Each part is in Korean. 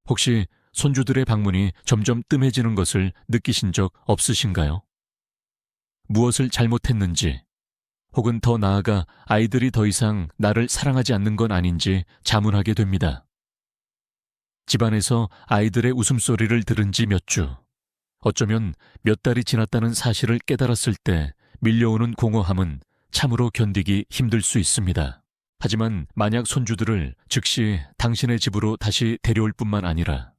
혹시 손주들의 방문이 점점 뜸해지는 것을 느끼신 적 없으신가요? 무엇을 잘못했는지, 혹은 더 나아가 아이들이 더 이상 나를 사랑하지 않는 건 아닌지 자문하게 됩니다. 집안에서 아이들의 웃음소리를 들은 지 몇 주, 어쩌면 몇 달이 지났다는 사실을 깨달았을 때 밀려오는 공허함은 참으로 견디기 힘들 수 있습니다. 하지만 만약 손주들을 즉시 당신의 집으로 다시 데려올 뿐만 아니라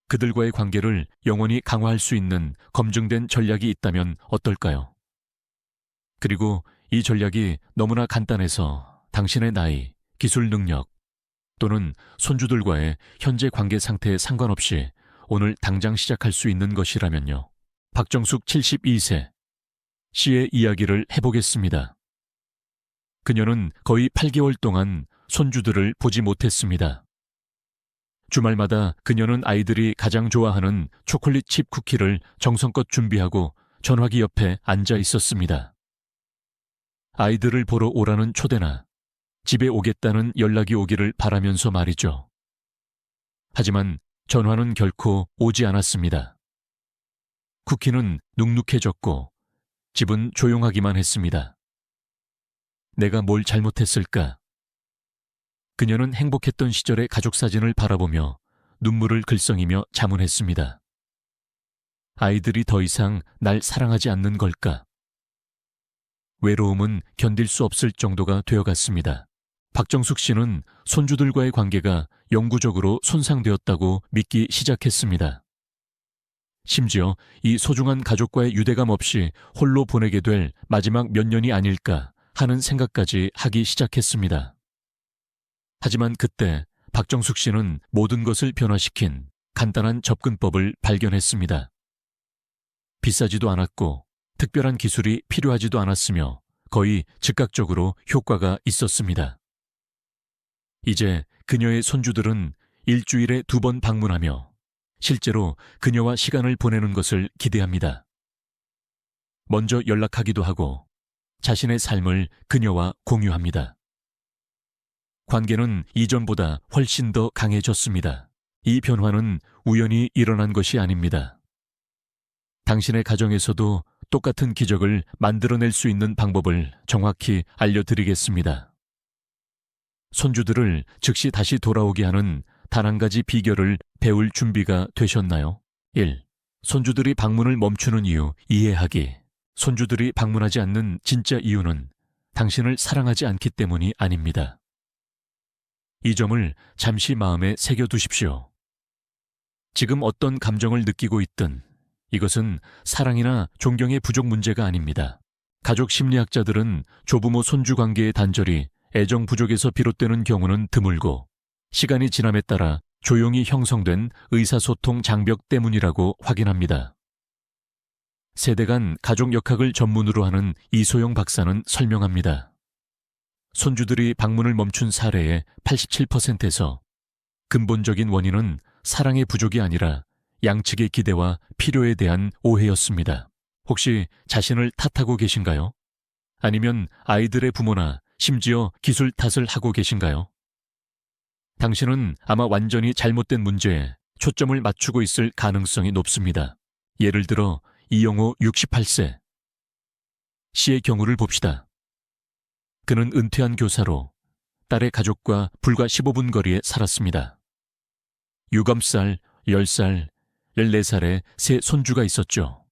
그들과의 관계를 영원히 강화할 수 있는 검증된 전략이 있다면 어떨까요? 그리고 이 전략이 너무나 간단해서 당신의 나이, 기술 능력 또는 손주들과의 현재 관계 상태에 상관없이 오늘 당장 시작할 수 있는 것이라면요. 박정숙 72세 씨의 이야기를 해보겠습니다. 그녀는 거의 8개월 동안 손주들을 보지 못했습니다. 주말마다 그녀는 아이들이 가장 좋아하는 초콜릿 칩 쿠키를 정성껏 준비하고 전화기 옆에 앉아 있었습니다. 아이들을 보러 오라는 초대나 집에 오겠다는 연락이 오기를 바라면서 말이죠. 하지만 전화는 결코 오지 않았습니다. 쿠키는 눅눅해졌고 집은 조용하기만 했습니다. 내가 뭘 잘못했을까? 그녀는 행복했던 시절의 가족 사진을 바라보며 눈물을 글썽이며 자문했습니다. 아이들이 더 이상 날 사랑하지 않는 걸까? 외로움은 견딜 수 없을 정도가 되어갔습니다. 박정숙 씨는 손주들과의 관계가 영구적으로 손상되었다고 믿기 시작했습니다. 심지어 이 소중한 가족과의 유대감 없이 홀로 보내게 될 마지막 몇 년이 아닐까 하는 생각까지 하기 시작했습니다. 하지만 그때 박정숙 씨는 모든 것을 변화시킨 간단한 접근법을 발견했습니다. 비싸지도 않았고 특별한 기술이 필요하지도 않았으며 거의 즉각적으로 효과가 있었습니다. 이제 그녀의 손주들은 일주일에 2번 방문하며 실제로 그녀와 시간을 보내는 것을 기대합니다. 먼저 연락하기도 하고 자신의 삶을 그녀와 공유합니다. 관계는 이전보다 훨씬 더 강해졌습니다. 이 변화는 우연히 일어난 것이 아닙니다. 당신의 가정에서도 똑같은 기적을 만들어낼 수 있는 방법을 정확히 알려드리겠습니다. 손주들을 즉시 다시 돌아오게 하는 단 한 가지 비결을 배울 준비가 되셨나요? 1. 손주들이 방문을 멈추는 이유 이해하기. 손주들이 방문하지 않는 진짜 이유는 당신을 사랑하지 않기 때문이 아닙니다. 이 점을 잠시 마음에 새겨두십시오. 지금 어떤 감정을 느끼고 있든 이것은 사랑이나 존경의 부족 문제가 아닙니다. 가족 심리학자들은 조부모 손주 관계의 단절이 애정 부족에서 비롯되는 경우는 드물고 시간이 지남에 따라 조용히 형성된 의사소통 장벽 때문이라고 확인합니다. 세대 간 가족 역학을 전문으로 하는 이소영 박사는 설명합니다. 손주들이 방문을 멈춘 사례의 87%에서 근본적인 원인은 사랑의 부족이 아니라 양측의 기대와 필요에 대한 오해였습니다. 혹시 자신을 탓하고 계신가요? 아니면 아이들의 부모나 심지어 기술 탓을 하고 계신가요? 당신은 아마 완전히 잘못된 문제에 초점을 맞추고 있을 가능성이 높습니다. 예를 들어 이영호 68세 씨의 경우를 봅시다. 그는 은퇴한 교사로 딸의 가족과 불과 15분 거리에 살았습니다. 유검살, 10살, 14살의 세 손주가 있었죠.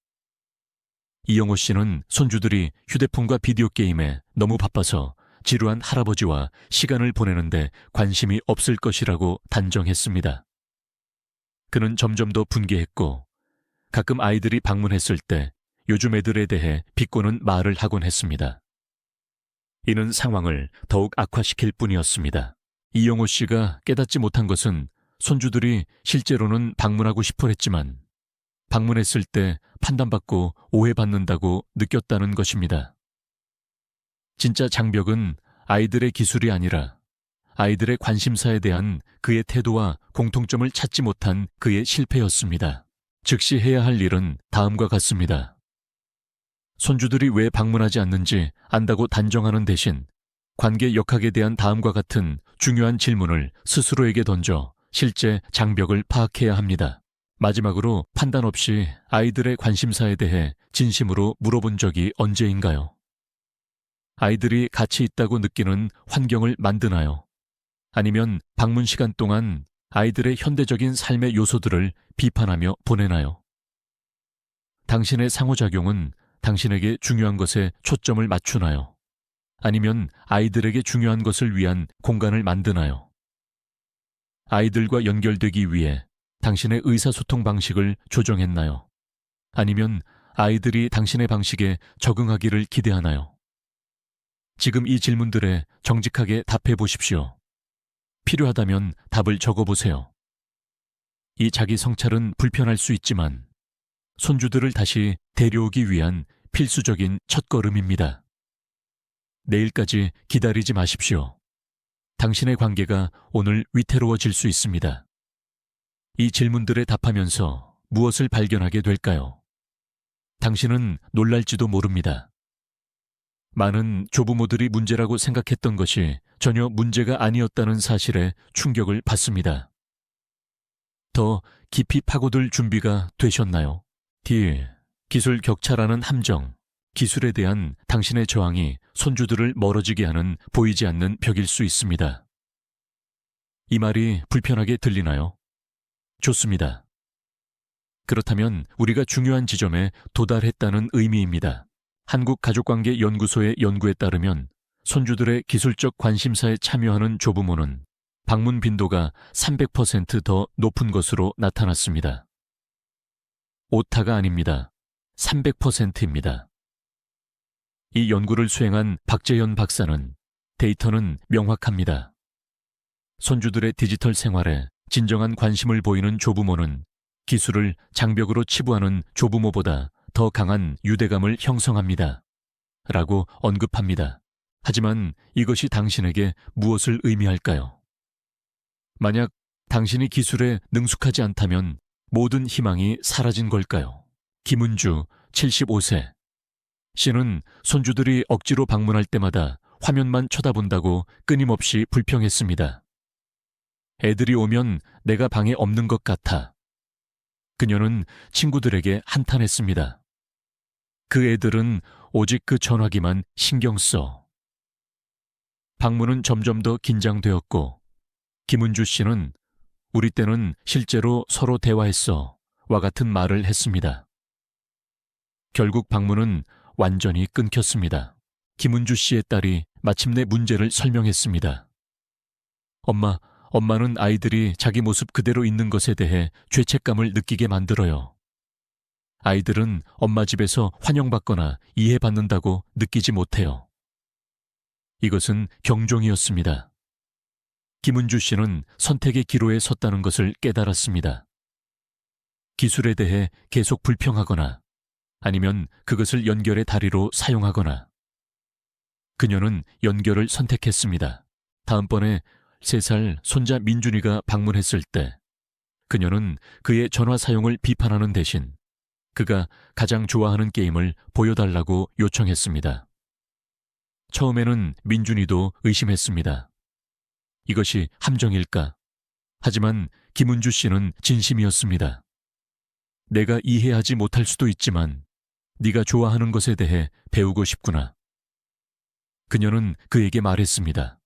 이영호 씨는 손주들이 휴대폰과 비디오 게임에 너무 바빠서 지루한 할아버지와 시간을 보내는데 관심이 없을 것이라고 단정했습니다. 그는 점점 더 분개했고 가끔 아이들이 방문했을 때 요즘 애들에 대해 비꼬는 말을 하곤 했습니다. 이는 상황을 더욱 악화시킬 뿐이었습니다. 이영호 씨가 깨닫지 못한 것은 손주들이 실제로는 방문하고 싶어 했지만 방문했을 때 판단받고 오해받는다고 느꼈다는 것입니다. 진짜 장벽은 아이들의 기술이 아니라 아이들의 관심사에 대한 그의 태도와 공통점을 찾지 못한 그의 실패였습니다. 즉시 해야 할 일은 다음과 같습니다. 손주들이 왜 방문하지 않는지 안다고 단정하는 대신 관계 역학에 대한 다음과 같은 중요한 질문을 스스로에게 던져 실제 장벽을 파악해야 합니다. 마지막으로 판단 없이 아이들의 관심사에 대해 진심으로 물어본 적이 언제인가요? 아이들이 가치 있다고 느끼는 환경을 만드나요? 아니면 방문 시간 동안 아이들의 현대적인 삶의 요소들을 비판하며 보내나요? 당신의 상호작용은 당신에게 중요한 것에 초점을 맞추나요? 아니면 아이들에게 중요한 것을 위한 공간을 만드나요? 아이들과 연결되기 위해 당신의 의사소통 방식을 조정했나요? 아니면 아이들이 당신의 방식에 적응하기를 기대하나요? 지금 이 질문들에 정직하게 답해 보십시오. 필요하다면 답을 적어보세요. 이 자기 성찰은 불편할 수 있지만 손주들을 다시 데려오기 위한 필수적인 첫걸음입니다. 내일까지 기다리지 마십시오. 당신의 관계가 오늘 위태로워질 수 있습니다. 이 질문들에 답하면서 무엇을 발견하게 될까요? 당신은 놀랄지도 모릅니다. 많은 조부모들이 문제라고 생각했던 것이 전혀 문제가 아니었다는 사실에 충격을 받습니다. 더 깊이 파고들 준비가 되셨나요? D. 기술 격차라는 함정. 기술에 대한 당신의 저항이 손주들을 멀어지게 하는 보이지 않는 벽일 수 있습니다. 이 말이 불편하게 들리나요? 좋습니다. 그렇다면 우리가 중요한 지점에 도달했다는 의미입니다. 한국가족관계연구소의 연구에 따르면 손주들의 기술적 관심사에 참여하는 조부모는 방문 빈도가 300% 더 높은 것으로 나타났습니다. 오타가 아닙니다. 300%입니다. 이 연구를 수행한 박재현 박사는 데이터는 명확합니다. 손주들의 디지털 생활에 진정한 관심을 보이는 조부모는 기술을 장벽으로 치부하는 조부모보다 더 강한 유대감을 형성합니다. 라고 언급합니다. 하지만 이것이 당신에게 무엇을 의미할까요? 만약 당신이 기술에 능숙하지 않다면 모든 희망이 사라진 걸까요? 김은주, 75세. 씨는 손주들이 억지로 방문할 때마다 화면만 쳐다본다고 끊임없이 불평했습니다. 애들이 오면 내가 방에 없는 것 같아. 그녀는 친구들에게 한탄했습니다. 그 애들은 오직 그 전화기만 신경 써. 방문은 점점 더 긴장되었고 김은주 씨는 우리 때는 실제로 서로 대화했어 와 같은 말을 했습니다. 결국 방문은 완전히 끊겼습니다. 김은주 씨의 딸이 마침내 문제를 설명했습니다. 엄마는 아이들이 자기 모습 그대로 있는 것에 대해 죄책감을 느끼게 만들어요. 아이들은 엄마 집에서 환영받거나 이해받는다고 느끼지 못해요. 이것은 경종이었습니다. 김은주 씨는 선택의 기로에 섰다는 것을 깨달았습니다. 기술에 대해 계속 불평하거나 아니면 그것을 연결의 다리로 사용하거나. 그녀는 연결을 선택했습니다. 다음번에 3살 손자 민준이가 방문했을 때 그녀는 그의 전화 사용을 비판하는 대신 그가 가장 좋아하는 게임을 보여달라고 요청했습니다. 처음에는 민준이도 의심했습니다. 이것이 함정일까? 하지만 김은주 씨는 진심이었습니다. 내가 이해하지 못할 수도 있지만 네가 좋아하는 것에 대해 배우고 싶구나. 그녀는 그에게 말했습니다.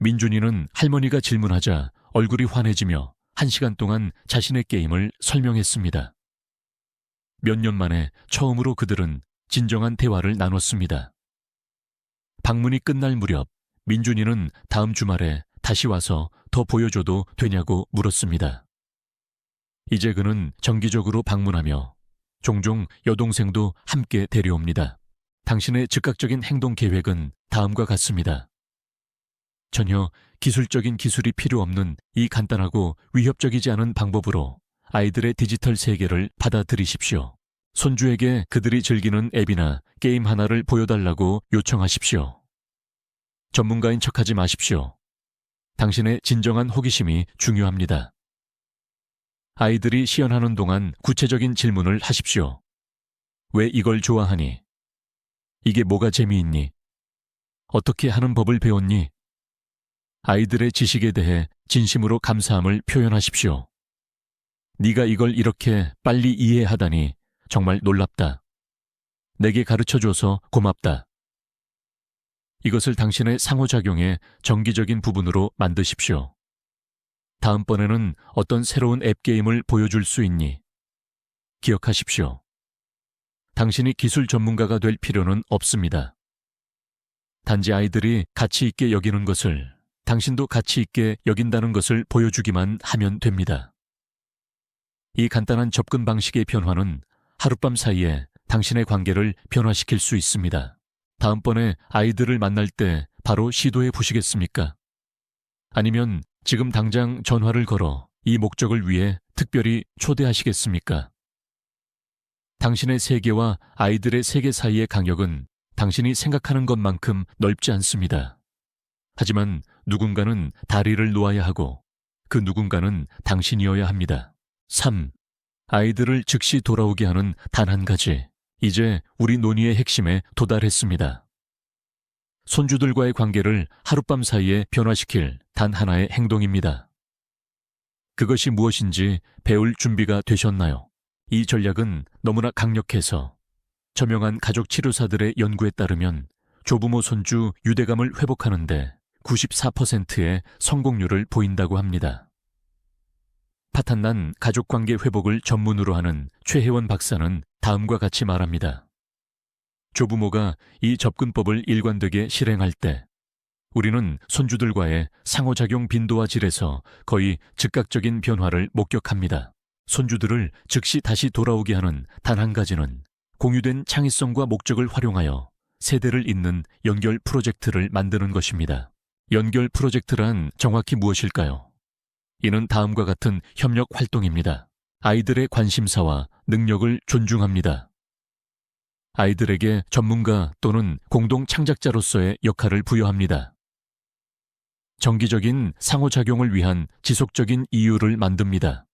민준이는 할머니가 질문하자 얼굴이 환해지며 1시간 동안 자신의 게임을 설명했습니다. 몇 년 만에 처음으로 그들은 진정한 대화를 나눴습니다. 방문이 끝날 무렵 민준이는 다음 주말에 다시 와서 더 보여줘도 되냐고 물었습니다. 이제 그는 정기적으로 방문하며 종종 여동생도 함께 데려옵니다. 당신의 즉각적인 행동 계획은 다음과 같습니다. 전혀 기술적인 기술이 필요 없는 이 간단하고 위협적이지 않은 방법으로 아이들의 디지털 세계를 받아들이십시오. 손주에게 그들이 즐기는 앱이나 게임 하나를 보여달라고 요청하십시오. 전문가인 척하지 마십시오. 당신의 진정한 호기심이 중요합니다. 아이들이 시연하는 동안 구체적인 질문을 하십시오. 왜 이걸 좋아하니? 이게 뭐가 재미있니? 어떻게 하는 법을 배웠니? 아이들의 지식에 대해 진심으로 감사함을 표현하십시오. 네가 이걸 이렇게 빨리 이해하다니 정말 놀랍다. 내게 가르쳐줘서 고맙다. 이것을 당신의 상호작용의 정기적인 부분으로 만드십시오. 다음번에는 어떤 새로운 앱게임을 보여줄 수 있니? 기억하십시오. 당신이 기술 전문가가 될 필요는 없습니다. 단지 아이들이 가치 있게 여기는 것을, 당신도 가치 있게 여긴다는 것을 보여주기만 하면 됩니다. 이 간단한 접근 방식의 변화는 하룻밤 사이에 당신의 관계를 변화시킬 수 있습니다. 다음번에 아이들을 만날 때 바로 시도해 보시겠습니까? 아니면 지금 당장 전화를 걸어 이 목적을 위해 특별히 초대하시겠습니까? 당신의 세계와 아이들의 세계 사이의 간격은 당신이 생각하는 것만큼 넓지 않습니다. 하지만 누군가는 다리를 놓아야 하고 그 누군가는 당신이어야 합니다. 3. 아이들을 즉시 돌아오게 하는 단 한 가지. 이제 우리 논의의 핵심에 도달했습니다. 손주들과의 관계를 하룻밤 사이에 변화시킬 단 하나의 행동입니다. 그것이 무엇인지 배울 준비가 되셨나요? 이 전략은 너무나 강력해서 저명한 가족 치료사들의 연구에 따르면 조부모 손주 유대감을 회복하는 데 94%의 성공률을 보인다고 합니다. 파탄난 가족관계 회복을 전문으로 하는 최혜원 박사는 다음과 같이 말합니다. 조부모가 이 접근법을 일관되게 실행할 때 우리는 손주들과의 상호작용 빈도와 질에서 거의 즉각적인 변화를 목격합니다. 손주들을 즉시 다시 돌아오게 하는 단 한 가지는 공유된 창의성과 목적을 활용하여 세대를 잇는 연결 프로젝트를 만드는 것입니다. 연결 프로젝트란 정확히 무엇일까요? 이는 다음과 같은 협력 활동입니다. 아이들의 관심사와 능력을 존중합니다. 아이들에게 전문가 또는 공동 창작자로서의 역할을 부여합니다. 정기적인 상호작용을 위한 지속적인 이유를 만듭니다.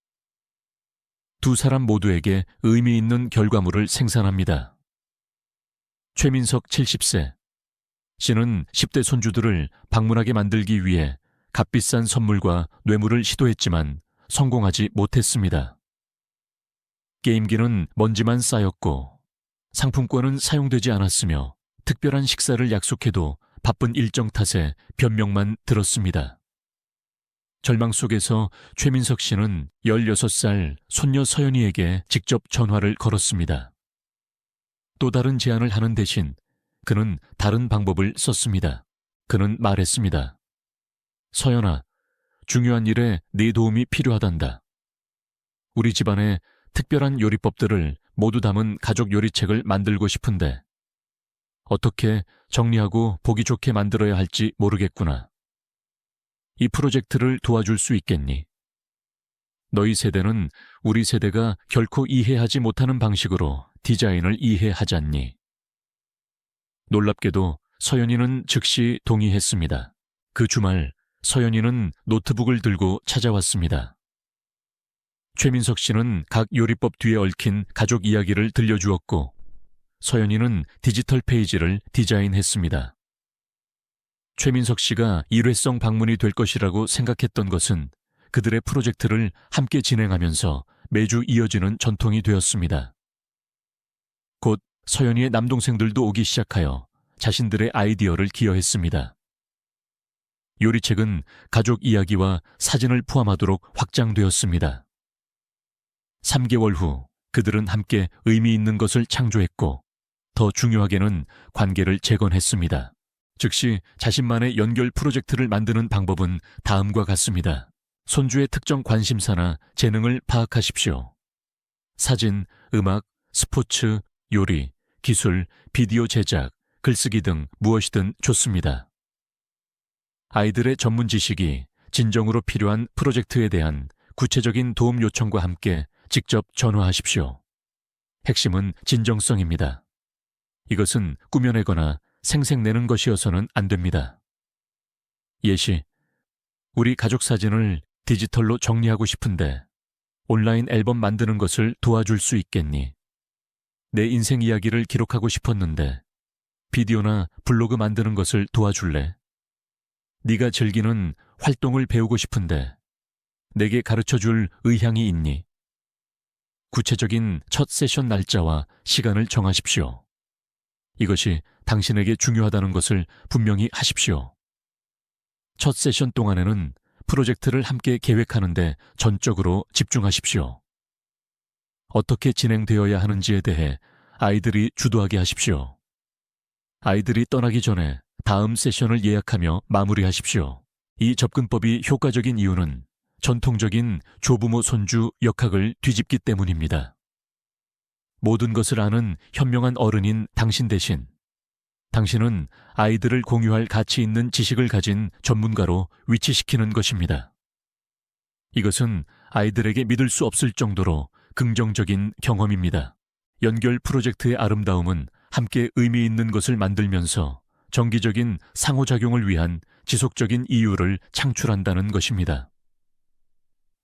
두 사람 모두에게 의미 있는 결과물을 생산합니다. 최민석 70세. 씨는 10대 손주들을 방문하게 만들기 위해 값비싼 선물과 뇌물을 시도했지만 성공하지 못했습니다. 게임기는 먼지만 쌓였고 상품권은 사용되지 않았으며 특별한 식사를 약속해도 바쁜 일정 탓에 변명만 들었습니다. 절망 속에서 최민석 씨는 16살 손녀 서연이에게 직접 전화를 걸었습니다. 또 다른 제안을 하는 대신 그는 다른 방법을 썼습니다. 그는 말했습니다. 서연아, 중요한 일에 네 도움이 필요하단다. 우리 집안에 특별한 요리법들을 모두 담은 가족 요리책을 만들고 싶은데 어떻게 정리하고 보기 좋게 만들어야 할지 모르겠구나. 이 프로젝트를 도와줄 수 있겠니? 너희 세대는 우리 세대가 결코 이해하지 못하는 방식으로 디자인을 이해하잖니. 놀랍게도 서연이는 즉시 동의했습니다. 그 주말 서연이는 노트북을 들고 찾아왔습니다. 최민석 씨는 각 요리법 뒤에 얽힌 가족 이야기를 들려주었고 서연이는 디지털 페이지를 디자인했습니다. 최민석 씨가 일회성 방문이 될 것이라고 생각했던 것은 그들의 프로젝트를 함께 진행하면서 매주 이어지는 전통이 되었습니다. 곧 서연이의 남동생들도 오기 시작하여 자신들의 아이디어를 기여했습니다. 요리책은 가족 이야기와 사진을 포함하도록 확장되었습니다. 3개월 후 그들은 함께 의미 있는 것을 창조했고 더 중요하게는 관계를 재건했습니다. 즉시 자신만의 연결 프로젝트를 만드는 방법은 다음과 같습니다. 손주의 특정 관심사나 재능을 파악하십시오. 사진, 음악, 스포츠, 요리, 기술, 비디오 제작, 글쓰기 등 무엇이든 좋습니다. 아이들의 전문 지식이 진정으로 필요한 프로젝트에 대한 구체적인 도움 요청과 함께 직접 전화하십시오. 핵심은 진정성입니다. 이것은 꾸며내거나 생색내는 것이어서는 안 됩니다. 예시, 우리 가족 사진을 디지털로 정리하고 싶은데 온라인 앨범 만드는 것을 도와줄 수 있겠니? 내 인생 이야기를 기록하고 싶었는데 비디오나 블로그 만드는 것을 도와줄래? 네가 즐기는 활동을 배우고 싶은데 내게 가르쳐줄 의향이 있니? 구체적인 첫 세션 날짜와 시간을 정하십시오. 이것이 당신에게 중요하다는 것을 분명히 하십시오. 첫 세션 동안에는 프로젝트를 함께 계획하는데 전적으로 집중하십시오. 어떻게 진행되어야 하는지에 대해 아이들이 주도하게 하십시오. 아이들이 떠나기 전에 다음 세션을 예약하며 마무리하십시오. 이 접근법이 효과적인 이유는 전통적인 조부모 손주 역학을 뒤집기 때문입니다. 모든 것을 아는 현명한 어른인 당신 대신 당신은 아이들을 공유할 가치 있는 지식을 가진 전문가로 위치시키는 것입니다. 이것은 아이들에게 믿을 수 없을 정도로 긍정적인 경험입니다. 연결 프로젝트의 아름다움은 함께 의미 있는 것을 만들면서 정기적인 상호작용을 위한 지속적인 이유를 창출한다는 것입니다.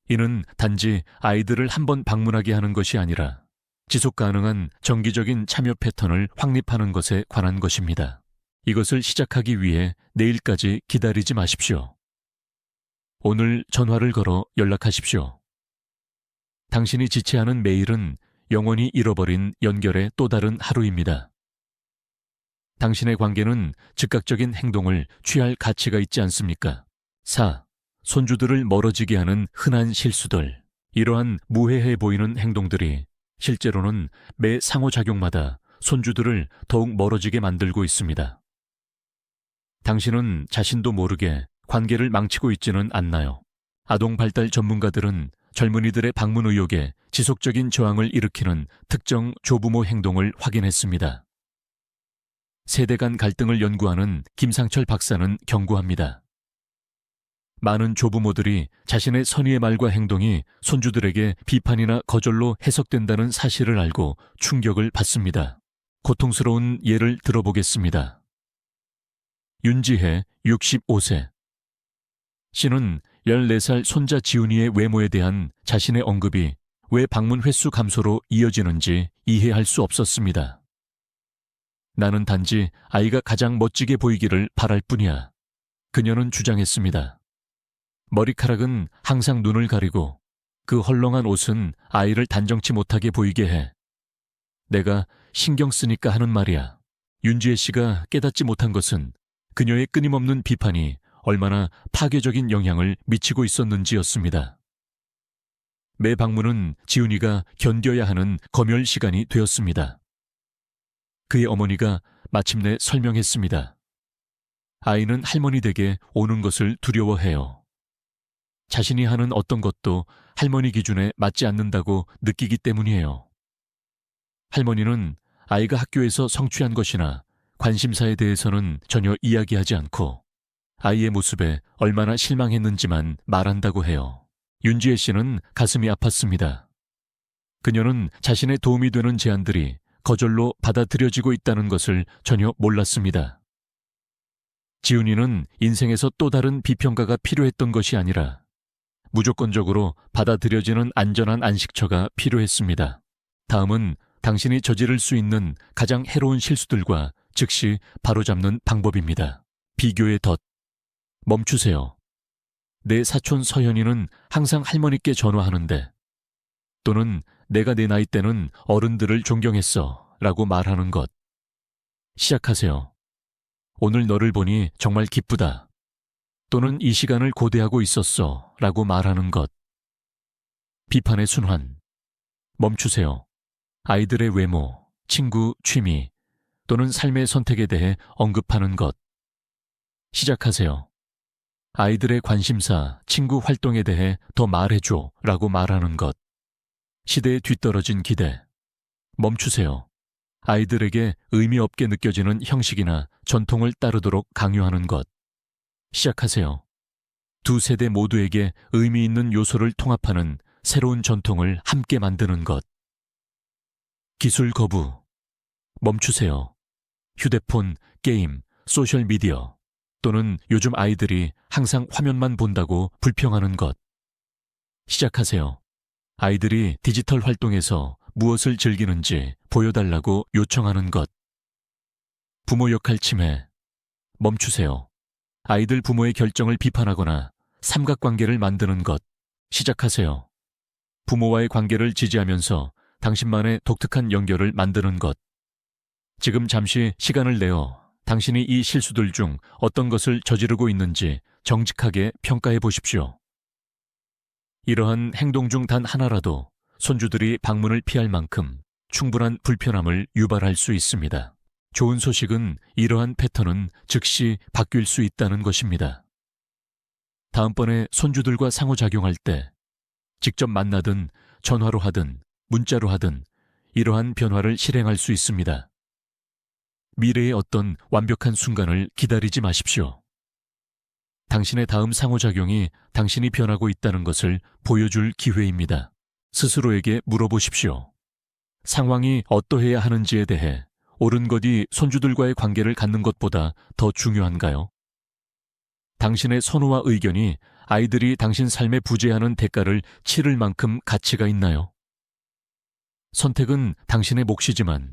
이는 단지 아이들을 한번 방문하게 하는 것이 아니라 지속 가능한 정기적인 참여 패턴을 확립하는 것에 관한 것입니다. 이것을 시작하기 위해 내일까지 기다리지 마십시오. 오늘 전화를 걸어 연락하십시오. 당신이 지체하는 매일은 영원히 잃어버린 연결의 또 다른 하루입니다. 당신의 관계는 즉각적인 행동을 취할 가치가 있지 않습니까? 4. 손주들을 멀어지게 하는 흔한 실수들. 이러한 무해해 보이는 행동들이 실제로는 매 상호작용마다 손주들을 더욱 멀어지게 만들고 있습니다. 당신은 자신도 모르게 관계를 망치고 있지는 않나요? 아동 발달 전문가들은 젊은이들의 방문 의욕에 지속적인 저항을 일으키는 특정 조부모 행동을 확인했습니다. 세대 간 갈등을 연구하는 김상철 박사는 경고합니다. 많은 조부모들이 자신의 선의의 말과 행동이 손주들에게 비판이나 거절로 해석된다는 사실을 알고 충격을 받습니다. 고통스러운 예를 들어보겠습니다. 윤지혜 65세. 씨는 14살 손자 지훈이의 외모에 대한 자신의 언급이 왜 방문 횟수 감소로 이어지는지 이해할 수 없었습니다. 나는 단지 아이가 가장 멋지게 보이기를 바랄 뿐이야. 그녀는 주장했습니다. 머리카락은 항상 눈을 가리고 그 헐렁한 옷은 아이를 단정치 못하게 보이게 해. 내가 신경 쓰니까 하는 말이야. 윤지혜 씨가 깨닫지 못한 것은 그녀의 끊임없는 비판이 얼마나 파괴적인 영향을 미치고 있었는지였습니다. 매 방문은 지훈이가 견뎌야 하는 검열 시간이 되었습니다. 그의 어머니가 마침내 설명했습니다. 아이는 할머니 댁에 오는 것을 두려워해요. 자신이 하는 어떤 것도 할머니 기준에 맞지 않는다고 느끼기 때문이에요. 할머니는 아이가 학교에서 성취한 것이나 관심사에 대해서는 전혀 이야기하지 않고 아이의 모습에 얼마나 실망했는지만 말한다고 해요. 윤지혜 씨는 가슴이 아팠습니다. 그녀는 자신의 도움이 되는 제안들이 거절로 받아들여지고 있다는 것을 전혀 몰랐습니다. 지훈이는 인생에서 또 다른 비평가가 필요했던 것이 아니라 무조건적으로 받아들여지는 안전한 안식처가 필요했습니다. 다음은 당신이 저지를 수 있는 가장 해로운 실수들과 즉시 바로잡는 방법입니다. 비교의 덫. 멈추세요. 내 사촌 서현이는 항상 할머니께 전화하는데 또는 내가 내 나이 때는 어른들을 존경했어 라고 말하는 것. 시작하세요. 오늘 너를 보니 정말 기쁘다. 또는 이 시간을 고대하고 있었어 라고 말하는 것. 비판의 순환. 멈추세요. 아이들의 외모, 친구, 취미 또는 삶의 선택에 대해 언급하는 것. 시작하세요. 아이들의 관심사, 친구 활동에 대해 더 말해줘 라고 말하는 것. 시대에 뒤떨어진 기대. 멈추세요. 아이들에게 의미 없게 느껴지는 형식이나 전통을 따르도록 강요하는 것. 시작하세요. 두 세대 모두에게 의미 있는 요소를 통합하는 새로운 전통을 함께 만드는 것. 기술 거부. 멈추세요. 휴대폰, 게임, 소셜미디어 또는 요즘 아이들이 항상 화면만 본다고 불평하는 것. 시작하세요. 아이들이 디지털 활동에서 무엇을 즐기는지 보여달라고 요청하는 것. 부모 역할 침해. 멈추세요. 아이들 부모의 결정을 비판하거나 삼각관계를 만드는 것. 시작하세요. 부모와의 관계를 지지하면서 당신만의 독특한 연결을 만드는 것. 지금 잠시 시간을 내어 당신이 이 실수들 중 어떤 것을 저지르고 있는지 정직하게 평가해 보십시오. 이러한 행동 중 단 하나라도 손주들이 방문을 피할 만큼 충분한 불편함을 유발할 수 있습니다. 좋은 소식은 이러한 패턴은 즉시 바뀔 수 있다는 것입니다. 다음번에 손주들과 상호작용할 때 직접 만나든 전화로 하든 문자로 하든 이러한 변화를 실행할 수 있습니다. 미래의 어떤 완벽한 순간을 기다리지 마십시오. 당신의 다음 상호작용이 당신이 변하고 있다는 것을 보여줄 기회입니다. 스스로에게 물어보십시오. 상황이 어떠해야 하는지에 대해 옳은 것이 손주들과의 관계를 갖는 것보다 더 중요한가요? 당신의 선호와 의견이 아이들이 당신 삶에 부재하는 대가를 치를 만큼 가치가 있나요? 선택은 당신의 몫이지만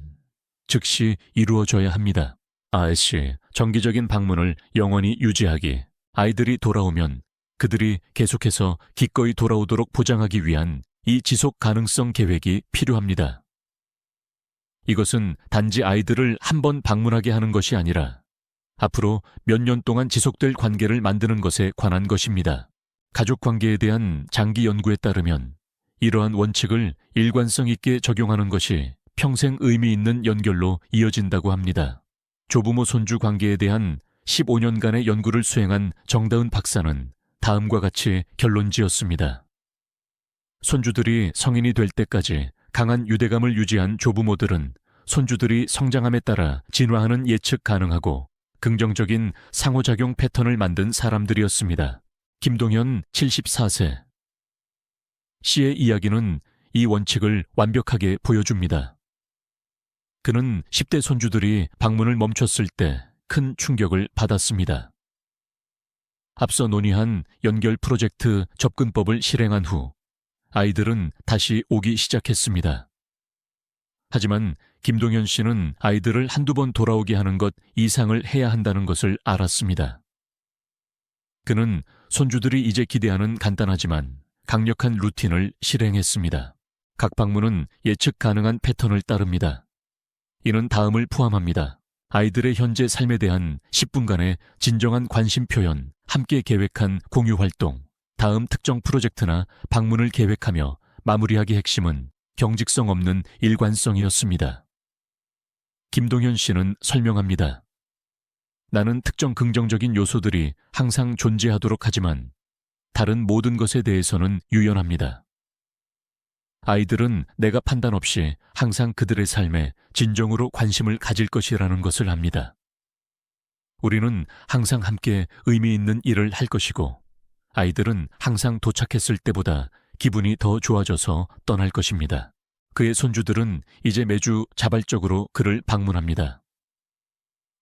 즉시 이루어져야 합니다. 아씨, 정기적인 방문을 영원히 유지하기. 아이들이 돌아오면 그들이 계속해서 기꺼이 돌아오도록 보장하기 위한 이 지속 가능성 계획이 필요합니다. 이것은 단지 아이들을 한 번 방문하게 하는 것이 아니라 앞으로 몇 년 동안 지속될 관계를 만드는 것에 관한 것입니다. 가족 관계에 대한 장기 연구에 따르면 이러한 원칙을 일관성 있게 적용하는 것이 평생 의미 있는 연결로 이어진다고 합니다. 조부모 손주 관계에 대한 15년간의 연구를 수행한 정다은 박사는 다음과 같이 결론지었습니다. 손주들이 성인이 될 때까지 강한 유대감을 유지한 조부모들은 손주들이 성장함에 따라 진화하는 예측 가능하고 긍정적인 상호작용 패턴을 만든 사람들이었습니다. 김동현 74세. 씨의 이야기는 이 원칙을 완벽하게 보여줍니다. 그는 10대 손주들이 방문을 멈췄을 때 큰 충격을 받았습니다. 앞서 논의한 연결 프로젝트 접근법을 실행한 후 아이들은 다시 오기 시작했습니다. 하지만 김동현 씨는 아이들을 한두 번 돌아오게 하는 것 이상을 해야 한다는 것을 알았습니다. 그는 손주들이 이제 기대하는 간단하지만 강력한 루틴을 실행했습니다. 각 방문은 예측 가능한 패턴을 따릅니다. 이는 다음을 포함합니다. 아이들의 현재 삶에 대한 10분간의 진정한 관심 표현, 함께 계획한 공유 활동, 다음 특정 프로젝트나 방문을 계획하며 마무리하기 핵심은 경직성 없는 일관성이었습니다. 김동현 씨는 설명합니다. 나는 특정 긍정적인 요소들이 항상 존재하도록 하지만 다른 모든 것에 대해서는 유연합니다. 아이들은 내가 판단 없이 항상 그들의 삶에 진정으로 관심을 가질 것이라는 것을 압니다. 우리는 항상 함께 의미 있는 일을 할 것이고 아이들은 항상 도착했을 때보다 기분이 더 좋아져서 떠날 것입니다. 그의 손주들은 이제 매주 자발적으로 그를 방문합니다.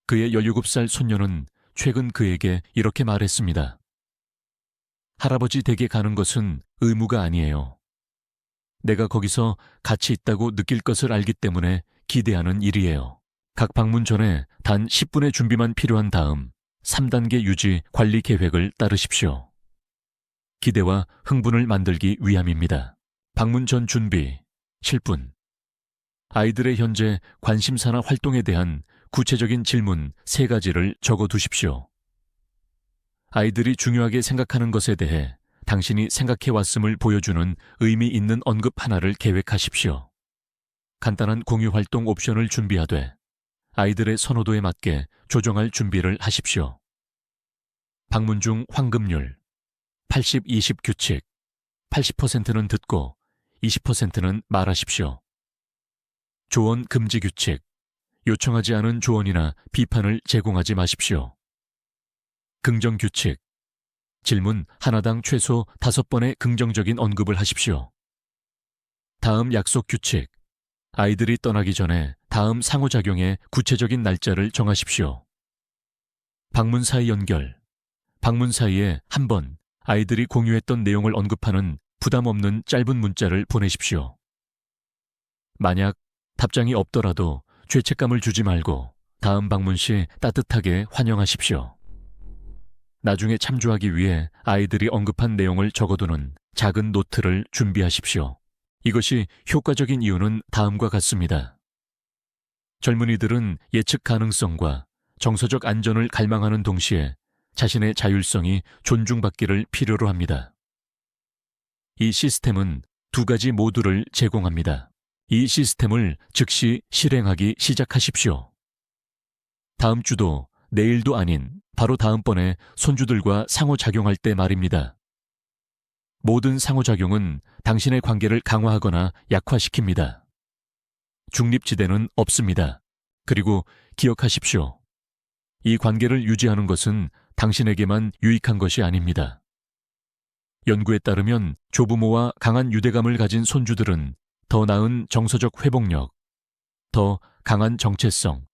그의 17살 손녀는 최근 그에게 이렇게 말했습니다. 할아버지 댁에 가는 것은 의무가 아니에요. 내가 거기서 같이 있다고 느낄 것을 알기 때문에 기대하는 일이에요. 각 방문 전에 단 10분의 준비만 필요한 다음 3단계 유지 관리 계획을 따르십시오. 기대와 흥분을 만들기 위함입니다. 방문 전 준비, 실분. 아이들의 현재 관심사나 활동에 대한 구체적인 질문 3가지를 적어두십시오. 아이들이 중요하게 생각하는 것에 대해 당신이 생각해왔음을 보여주는 의미 있는 언급 하나를 계획하십시오. 간단한 공유 활동 옵션을 준비하되 아이들의 선호도에 맞게 조정할 준비를 하십시오. 방문 중 황금률, 80-20 규칙, 80%는 듣고 20%는 말하십시오. 조언 금지 규칙, 요청하지 않은 조언이나 비판을 제공하지 마십시오. 긍정 규칙, 질문 하나당 최소 5번의 긍정적인 언급을 하십시오. 다음 약속 규칙, 아이들이 떠나기 전에 다음 상호작용의 구체적인 날짜를 정하십시오. 방문 사이 연결, 방문 사이에 한 번 아이들이 공유했던 내용을 언급하는 부담 없는 짧은 문자를 보내십시오. 만약 답장이 없더라도 죄책감을 주지 말고 다음 방문 시 따뜻하게 환영하십시오. 나중에 참조하기 위해 아이들이 언급한 내용을 적어두는 작은 노트를 준비하십시오. 이것이 효과적인 이유는 다음과 같습니다. 젊은이들은 예측 가능성과 정서적 안전을 갈망하는 동시에 자신의 자율성이 존중받기를 필요로 합니다. 이 시스템은 두 가지 모두를 제공합니다. 이 시스템을 즉시 실행하기 시작하십시오. 다음 주도 내일도 아닌 바로 다음번에 손주들과 상호작용할 때 말입니다. 모든 상호작용은 당신의 관계를 강화하거나 약화시킵니다. 중립지대는 없습니다. 그리고 기억하십시오. 이 관계를 유지하는 것은 당신에게만 유익한 것이 아닙니다. 연구에 따르면 조부모와 강한 유대감을 가진 손주들은 더 나은 정서적 회복력, 더 강한 정체성,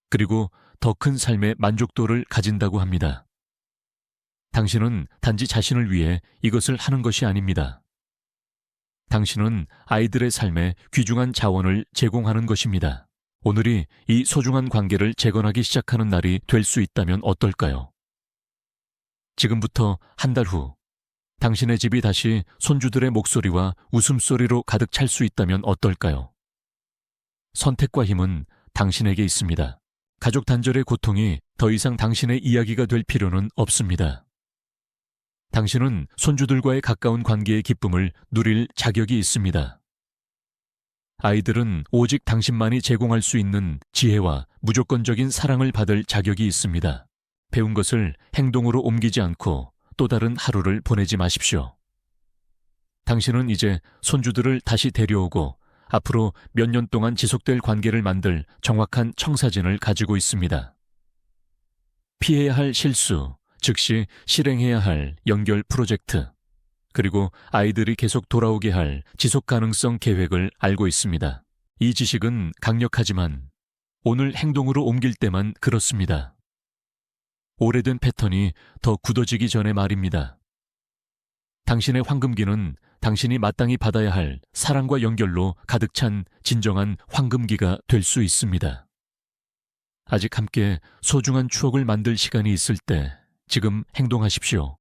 그리고 더 큰 삶의 만족도를 가진다고 합니다. 당신은 단지 자신을 위해 이것을 하는 것이 아닙니다. 당신은 아이들의 삶에 귀중한 자원을 제공하는 것입니다. 오늘이 이 소중한 관계를 재건하기 시작하는 날이 될 수 있다면 어떨까요? 지금부터 한 달 후, 당신의 집이 다시 손주들의 목소리와 웃음소리로 가득 찰 수 있다면 어떨까요? 선택과 힘은 당신에게 있습니다. 가족 단절의 고통이 더 이상 당신의 이야기가 될 필요는 없습니다. 당신은 손주들과의 가까운 관계의 기쁨을 누릴 자격이 있습니다. 아이들은 오직 당신만이 제공할 수 있는 지혜와 무조건적인 사랑을 받을 자격이 있습니다. 배운 것을 행동으로 옮기지 않고 또 다른 하루를 보내지 마십시오. 당신은 이제 손주들을 다시 데려오고 앞으로 몇 년 동안 지속될 관계를 만들 정확한 청사진을 가지고 있습니다. 피해야 할 실수, 즉시 실행해야 할 연결 프로젝트, 그리고 아이들이 계속 돌아오게 할 지속 가능성 계획을 알고 있습니다. 이 지식은 강력하지만 오늘 행동으로 옮길 때만 그렇습니다. 오래된 패턴이 더 굳어지기 전에 말입니다. 당신의 황금기는 당신이 마땅히 받아야 할 사랑과 연결로 가득 찬 진정한 황금기가 될 수 있습니다. 아직 함께 소중한 추억을 만들 시간이 있을 때 지금 행동하십시오.